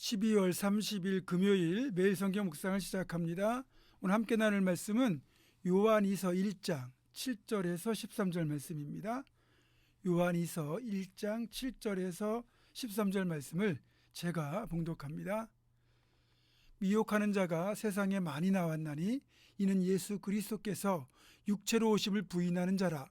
12월 30일 금요일 매일 성경 묵상을 시작합니다. 오늘 함께 나눌 말씀은 요한이서 1장 7절에서 13절 말씀입니다. 요한이서 1장 7절에서 13절 말씀을 제가 봉독합니다. 미혹하는 자가 세상에 많이 나왔나니 이는 예수 그리스도께서 육체로 오심을 부인하는 자라.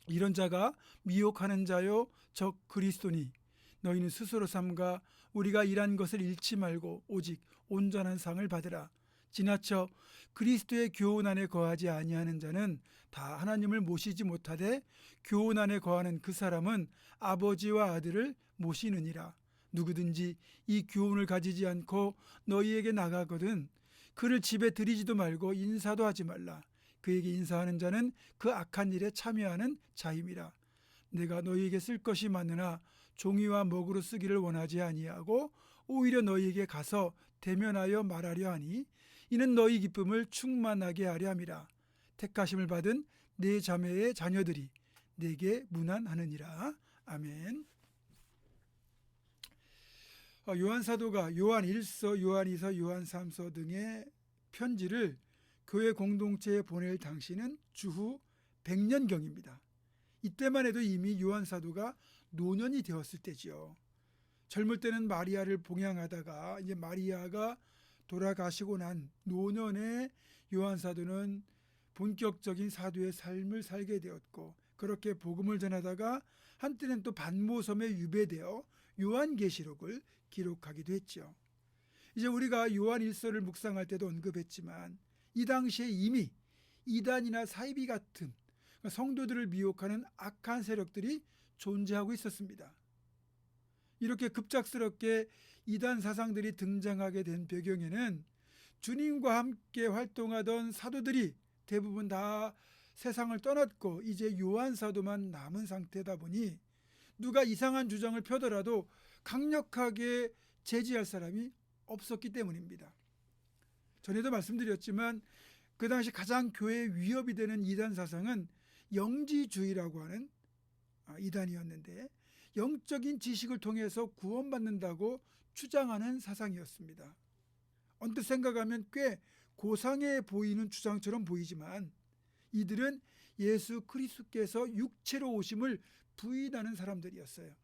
이런 자가 미혹하는 자요 적 그리스도니 너희는 스스로 삼가 우리가 일한 것을 잃지 말고 오직 온전한 상을 받으라. 지나쳐 그리스도의 교훈 안에 거하지 아니하는 자는 다 하나님을 모시지 못하되 교훈 안에 거하는 그 사람은 아버지와 아들을 모시느니라. 누구든지 이 교훈을 가지지 않고 너희에게 나가거든 그를 집에 들이지도 말고 인사도 하지 말라. 그에게 인사하는 자는 그 악한 일에 참여하는 자임이라. 내가 너희에게 쓸 것이 많으나 종이와 먹으로 쓰기를 원하지 아니하고 오히려 너희에게 가서 대면하여 말하려 하니 이는 너희 기쁨을 충만하게 하려 함이라. 택하심을 받은 네 자매의 자녀들이 내게 문안하느니라. 아멘. 요한 사도가 요한 1서, 요한 2서, 요한 3서 등의 편지를 교회 공동체에 보낼 당시는 주후 100년경입니다. 이때만 해도 이미 요한 사도가 노년이 되었을 때지요. 젊을 때는 마리아를 봉양하다가 이제 마리아가 돌아가시고 난 노년에 요한 사도는 본격적인 사도의 삶을 살게 되었고 그렇게 복음을 전하다가 한때는 또 반모섬에 유배되어 요한계시록을 기록하기도 했죠. 이제 우리가 요한 1서를 묵상할 때도 언급했지만 이 당시에 이미 이단이나 사이비 같은 성도들을 미혹하는 악한 세력들이 존재하고 있었습니다. 이렇게 급작스럽게 이단 사상들이 등장하게 된 배경에는 주님과 함께 활동하던 사도들이 대부분 다 세상을 떠났고 이제 요한 사도만 남은 상태다 보니 누가 이상한 주장을 펴더라도 강력하게 제지할 사람이 없었기 때문입니다. 전에도 말씀드렸지만 그 당시 가장 교회에 위협이 되는 이단 사상은 영지주의라고 하는 이단이었는데 영적인 지식을 통해서 구원받는다고 주장하는 사상이었습니다. 언뜻 생각하면 꽤 고상해 보이는 주장처럼 보이지만 이들은 예수 그리스도께서 육체로 오심을 부인하는 사람들이었어요.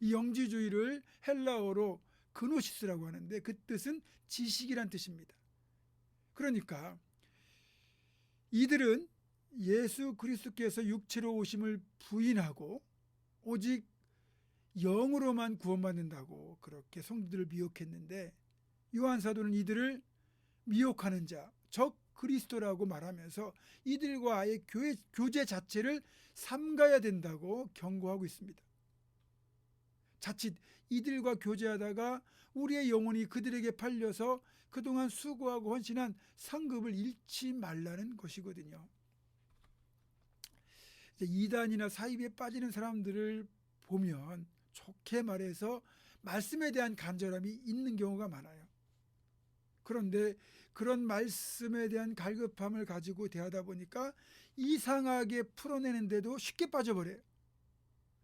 이 영지주의를 헬라어로 그노시스라고 하는데 그 뜻은 지식이란 뜻입니다. 그러니까 이들은 예수 그리스도께서 육체로 오심을 부인하고 오직 영으로만 구원받는다고 그렇게 성도들을 미혹했는데 요한 사도는 이들을 미혹하는 자, 적 그리스도라고 말하면서 이들과 아예 교제 자체를 삼가야 된다고 경고하고 있습니다. 자칫 이들과 교제하다가 우리의 영혼이 그들에게 팔려서 그동안 수고하고 헌신한 상급을 잃지 말라는 것이거든요. 이단이나 사이비에 빠지는 사람들을 보면 좋게 말해서 말씀에 대한 간절함이 있는 경우가 많아요. 그런데 그런 말씀에 대한 갈급함을 가지고 대하다 보니까 이상하게 풀어내는데도 쉽게 빠져버려요.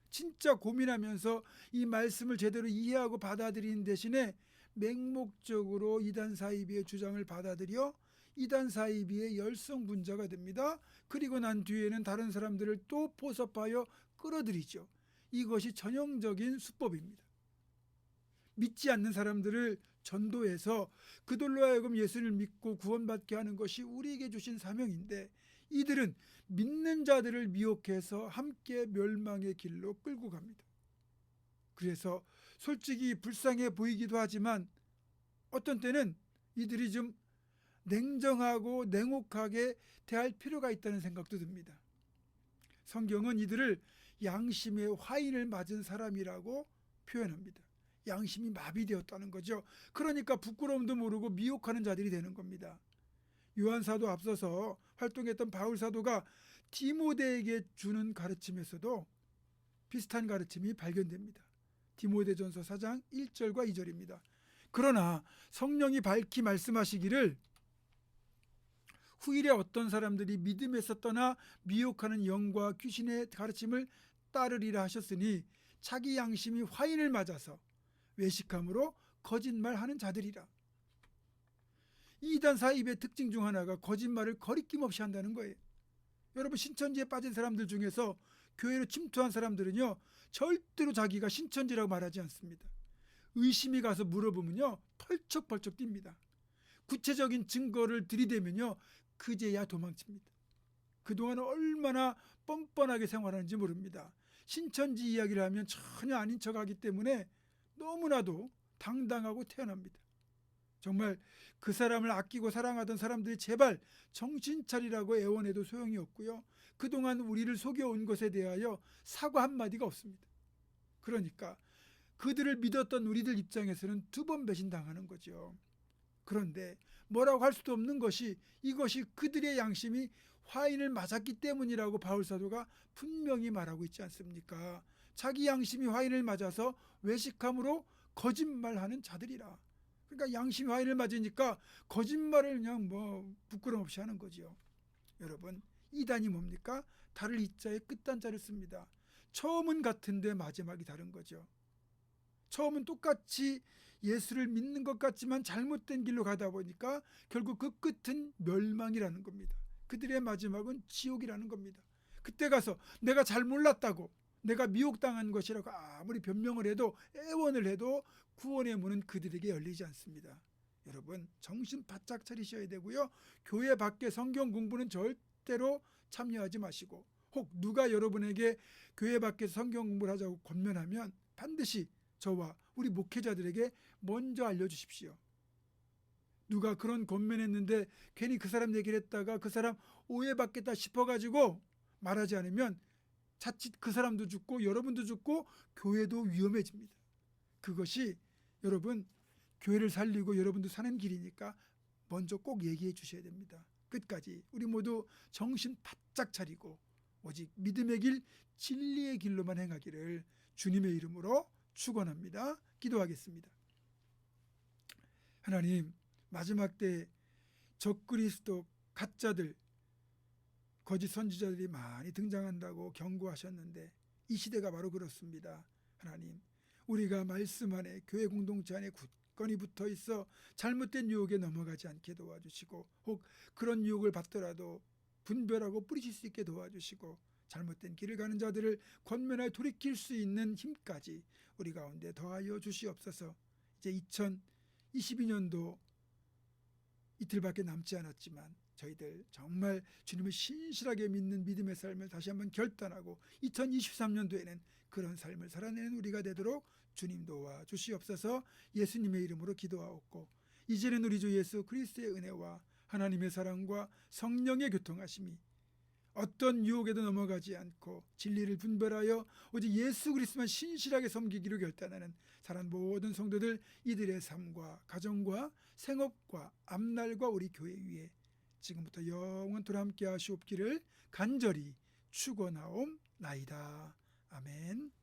진짜 고민하면서 이 말씀을 제대로 이해하고 받아들이는 대신에 맹목적으로 이단 사이비의 주장을 받아들여 이단 사이비의 열성분자가 됩니다. 그리고 난 뒤에는 다른 사람들을 또 포섭하여 끌어들이죠. 이것이 전형적인 수법입니다. 믿지 않는 사람들을 전도해서 그들로 하여금 예수를 믿고 구원받게 하는 것이 우리에게 주신 사명인데 이들은 믿는 자들을 미혹해서 함께 멸망의 길로 끌고 갑니다. 그래서 솔직히 불쌍해 보이기도 하지만 어떤 때는 이들이 좀 냉정하고 냉혹하게 대할 필요가 있다는 생각도 듭니다. 성경은 이들을 양심의 화인을 맞은 사람이라고 표현합니다. 양심이 마비되었다는 거죠. 그러니까 부끄러움도 모르고 미혹하는 자들이 되는 겁니다. 요한 사도 앞서서 활동했던 바울 사도가 디모데에게 주는 가르침에서도 비슷한 가르침이 발견됩니다. 디모데전서 4장 1절과 2절입니다. 그러나 성령이 밝히 말씀하시기를 후일에 어떤 사람들이 믿음에서 떠나 미혹하는 영과 귀신의 가르침을 따르리라 하셨으니 자기 양심이 화인을 맞아서 외식함으로 거짓말하는 자들이라. 이단 사입의 특징 중 하나가 거짓말을 거리낌 없이 한다는 거예요. 여러분, 신천지에 빠진 사람들 중에서 교회로 침투한 사람들은요, 절대로 자기가 신천지라고 말하지 않습니다. 의심이 가서 물어보면요, 펄쩍펄쩍 뜁니다. 구체적인 증거를 들이대면요, 그제야 도망칩니다. 그동안 얼마나 뻔뻔하게 생활하는지 모릅니다. 신천지 이야기를 하면 전혀 아닌 척하기 때문에 너무나도 당당하고 태어납니다. 정말 그 사람을 아끼고 사랑하던 사람들이 제발 정신 차리라고 애원해도 소용이 없고요. 그동안 우리를 속여온 것에 대하여 사과 한마디가 없습니다. 그러니까 그들을 믿었던 우리들 입장에서는 두 번 배신당하는 거죠. 그런데 뭐라고 할 수도 없는 것이, 이것이 그들의 양심이 화인을 맞았기 때문이라고 바울사도가 분명히 말하고 있지 않습니까? 자기 양심이 화인을 맞아서 외식함으로 거짓말하는 자들이라. 그러니까 양심이 화인을 맞으니까 거짓말을 그냥 부끄럼 없이 하는 거죠. 여러분, 이단이 뭡니까? 달을 이자에 끝단자를 씁니다. 처음은 같은데 마지막이 다른 거죠. 처음은 똑같이 예수를 믿는 것 같지만 잘못된 길로 가다 보니까 결국 그 끝은 멸망이라는 겁니다. 그들의 마지막은 지옥이라는 겁니다. 그때 가서 내가 잘 몰랐다고, 내가 미혹당한 것이라고 아무리 변명을 해도, 애원을 해도 구원의 문은 그들에게 열리지 않습니다. 여러분, 정신 바짝 차리셔야 되고요. 교회 밖에 성경 공부는 절대로 참여하지 마시고, 혹 누가 여러분에게 교회 밖에서 성경 공부를 하자고 권면하면 반드시 저와 우리 목회자들에게 먼저 알려주십시오. 누가 그런 권면했는데 괜히 그 사람 얘기를 했다가 그 사람 오해받겠다 싶어가지고 말하지 않으면 자칫 그 사람도 죽고 여러분도 죽고 교회도 위험해집니다. 그것이 여러분, 교회를 살리고 여러분도 사는 길이니까 먼저 꼭 얘기해 주셔야 됩니다. 끝까지 우리 모두 정신 바짝 차리고 오직 믿음의 길, 진리의 길로만 행하기를 주님의 이름으로 축원합니다. 기도하겠습니다. 하나님, 마지막 때 적그리스도 가짜들, 거짓 선지자들이 많이 등장한다고 경고하셨는데 이 시대가 바로 그렇습니다. 하나님, 우리가 말씀 안에, 교회 공동체 안에 굳건히 붙어 있어 잘못된 유혹에 넘어가지 않게 도와주시고, 혹 그런 유혹을 받더라도 분별하고 뿌리칠 수 있게 도와주시고, 잘못된 길을 가는 자들을 권면하여 돌이킬 수 있는 힘까지 우리 가운데 더하여 주시옵소서. 이제 2022년도 이틀밖에 남지 않았지만 저희들 정말 주님을 신실하게 믿는 믿음의 삶을 다시 한번 결단하고 2023년도에는 그런 삶을 살아내는 우리가 되도록 주님 도와주시옵소서. 예수님의 이름으로 기도하옵고, 이제는 우리 주 예수 그리스도의 은혜와 하나님의 사랑과 성령의 교통하심이 어떤 유혹에도 넘어가지 않고 진리를 분별하여 오직 예수 그리스도만 신실하게 섬기기로 결단하는 사랑 모든 성도들, 이들의 삶과 가정과 생업과 앞날과 우리 교회 위에 지금부터 영원토록 함께 하시옵기를 간절히 축원하옵나이다. 아멘.